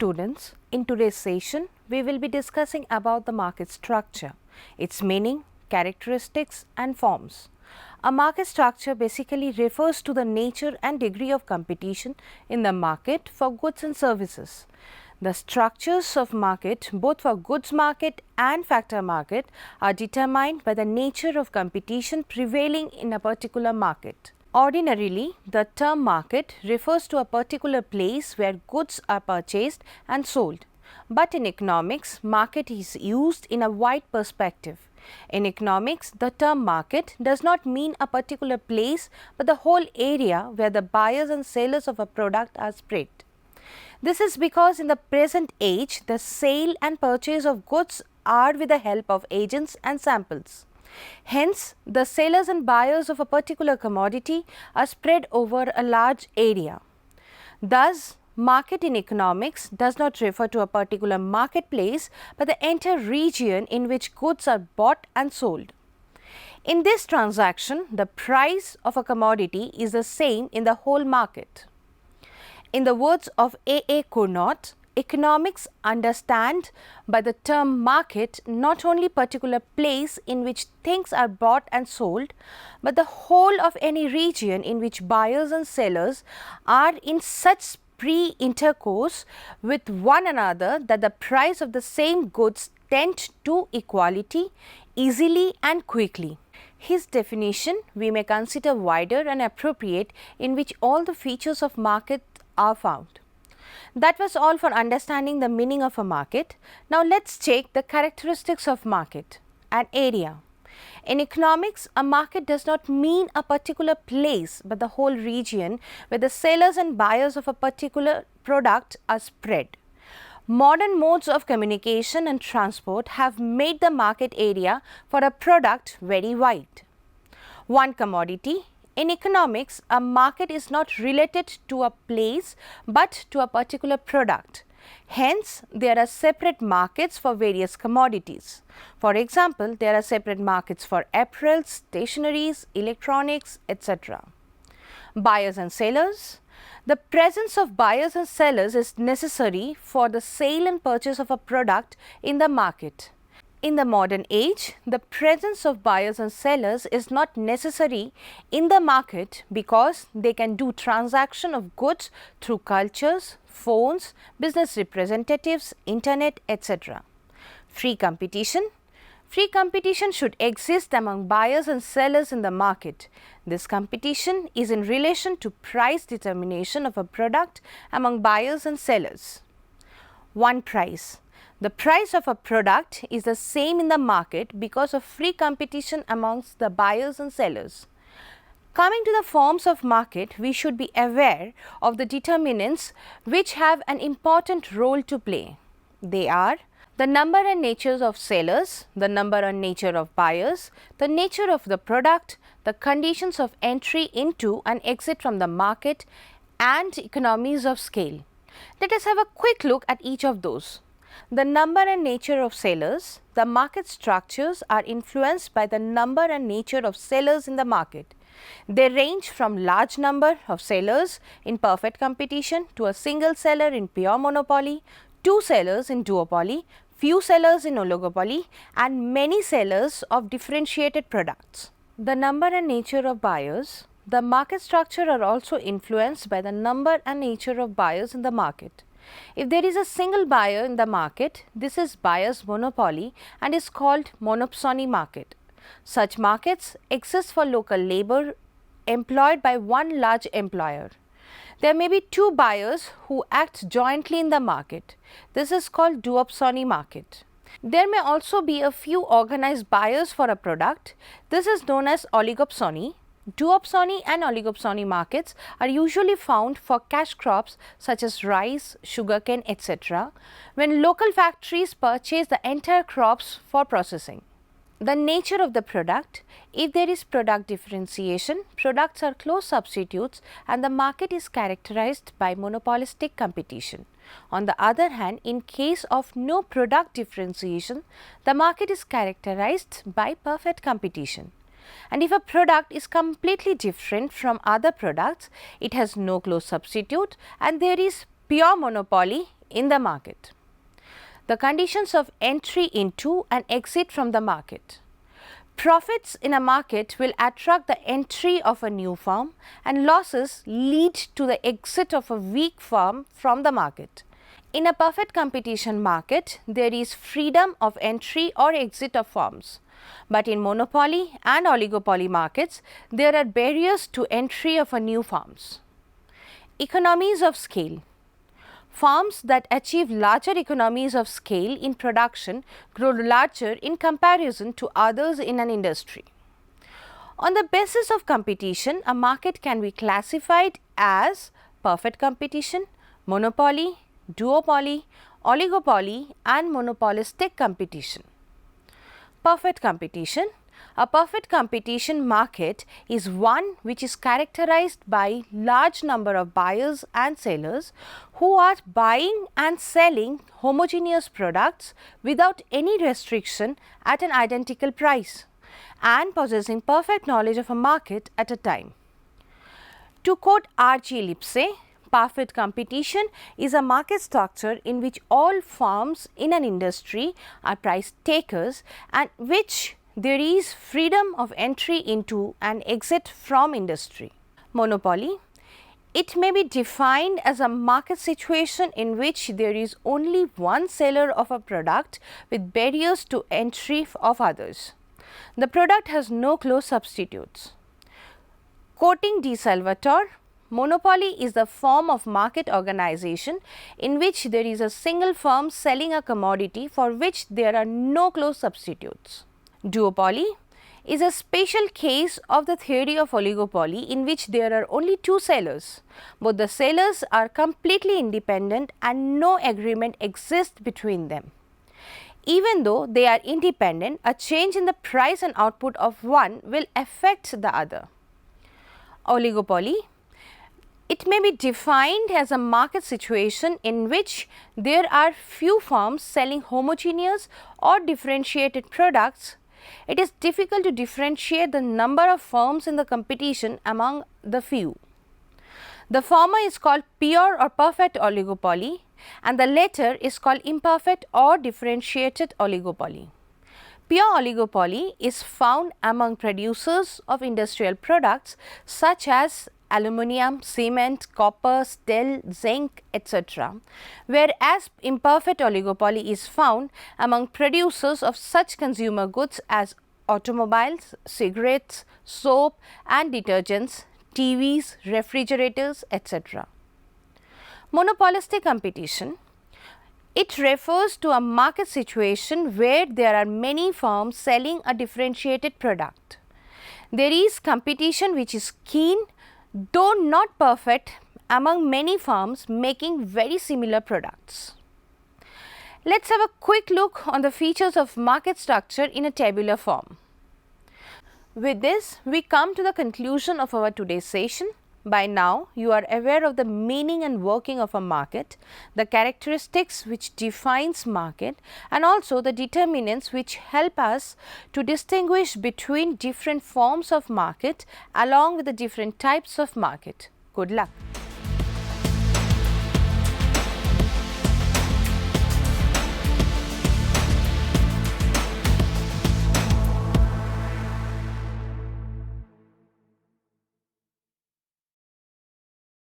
students, in today's session, we will be discussing about the market structure, its meaning, characteristics and forms. A market structure basically refers to the nature and degree of competition in the market for goods and services. The structures of market, both for goods market and factor market, are determined by the nature of competition prevailing in a particular market. Ordinarily, the term market refers to a particular place where goods are purchased and sold. But in economics, market is used in a wide perspective. In economics, the term market does not mean a particular place but the whole area where the buyers and sellers of a product are spread. This is because in the present age, the sale and purchase of goods are with the help of agents and samples. Hence, the sellers and buyers of a particular commodity are spread over a large area. Thus, market in economics does not refer to a particular marketplace but the entire region in which goods are bought and sold. In this transaction, the price of a commodity is the same in the whole market. In the words of A. Cournot, economics understand by the term market not only particular place in which things are bought and sold, but the whole of any region in which buyers and sellers are in such pre-intercourse with one another that the price of the same goods tend to equality easily and quickly. His definition we may consider wider and appropriate, in which all the features of market are found. That was all for understanding the meaning of a market. Now let's check the characteristics of market. An area. In economics, a market does not mean a particular place but the whole region where the sellers and buyers of a particular product are spread. Modern modes of communication and transport have made the market area for a product very wide. One commodity. In economics, a market is not related to a place but to a particular product. Hence, there are separate markets for various commodities. For example, there are separate markets for apparel, stationeries, electronics, etc. Buyers and sellers. The presence of buyers and sellers is necessary for the sale and purchase of a product in the market. In the modern age, the presence of buyers and sellers is not necessary in the market because they can do transaction of goods through cultures, phones, business representatives, internet, etc. Free competition. Free competition should exist among buyers and sellers in the market. This competition is in relation to price determination of a product among buyers and sellers. One price. The price of a product is the same in the market because of free competition amongst the buyers and sellers. Coming to the forms of market, we should be aware of the determinants which have an important role to play. They are the number and natures of sellers, the number and nature of buyers, the nature of the product, the conditions of entry into and exit from the market, and economies of scale. Let us have a quick look at each of those. The number and nature of sellers. The market structures are influenced by the number and nature of sellers in the market. They range from large number of sellers in perfect competition to a single seller in pure monopoly, two sellers in duopoly, few sellers in oligopoly, and many sellers of differentiated products. The number and nature of buyers. The market structure are also influenced by the number and nature of buyers in the market. If there is a single buyer in the market, this is buyer's monopoly and is called monopsony market. Such markets exist for local labor employed by one large employer. There may be two buyers who act jointly in the market. This is called duopsony market. There may also be a few organized buyers for a product. This is known as oligopsony. Duopsony and oligopsony markets are usually found for cash crops such as rice, sugarcane, etc., when local factories purchase the entire crops for processing. The nature of the product. If there is product differentiation, products are close substitutes and the market is characterized by monopolistic competition. On the other hand, in case of no product differentiation, the market is characterized by perfect competition. And if a product is completely different from other products, it has no close substitute and there is pure monopoly in the market. The conditions of entry into and exit from the market. Profits in a market will attract the entry of a new firm and losses lead to the exit of a weak firm from the market. In a perfect competition market, there is freedom of entry or exit of firms. But in monopoly and oligopoly markets, there are barriers to entry of a new firms. Economies of scale. Firms that achieve larger economies of scale in production grow larger in comparison to others in an industry. On the basis of competition, a market can be classified as perfect competition, monopoly, duopoly, oligopoly and monopolistic competition. Perfect competition. A perfect competition market is one which is characterized by large number of buyers and sellers who are buying and selling homogeneous products without any restriction at an identical price and possessing perfect knowledge of a market at a time. To quote R.G. Lipsey, perfect competition is a market structure in which all firms in an industry are price takers and which there is freedom of entry into and exit from industry. Monopoly. It may be defined as a market situation in which there is only one seller of a product with barriers to entry of others. The product has no close substitutes. Quoting De Salvatore, monopoly is the form of market organization in which there is a single firm selling a commodity for which there are no close substitutes. Duopoly is a special case of the theory of oligopoly in which there are only two sellers. Both the sellers are completely independent and no agreement exists between them. Even though they are independent, a change in the price and output of one will affect the other. Oligopoly. It may be defined as a market situation in which there are few firms selling homogeneous or differentiated products. It is difficult to differentiate the number of firms in the competition among the few. The former is called pure or perfect oligopoly and the latter is called imperfect or differentiated oligopoly. Pure oligopoly is found among producers of industrial products such as aluminum, cement, copper, steel, zinc, etc., whereas imperfect oligopoly is found among producers of such consumer goods as automobiles, cigarettes, soap and detergents, TVs, refrigerators, etc. Monopolistic competition. It refers to a market situation where there are many firms selling a differentiated product. There is competition which is keen, though not perfect, among many firms making very similar products. Let's have a quick look on the features of market structure in a tabular form. With this, we come to the conclusion of our today's session. By now, you are aware of the meaning and working of a market, the characteristics which defines market and also the determinants which help us to distinguish between different forms of market along with the different types of market. Good luck.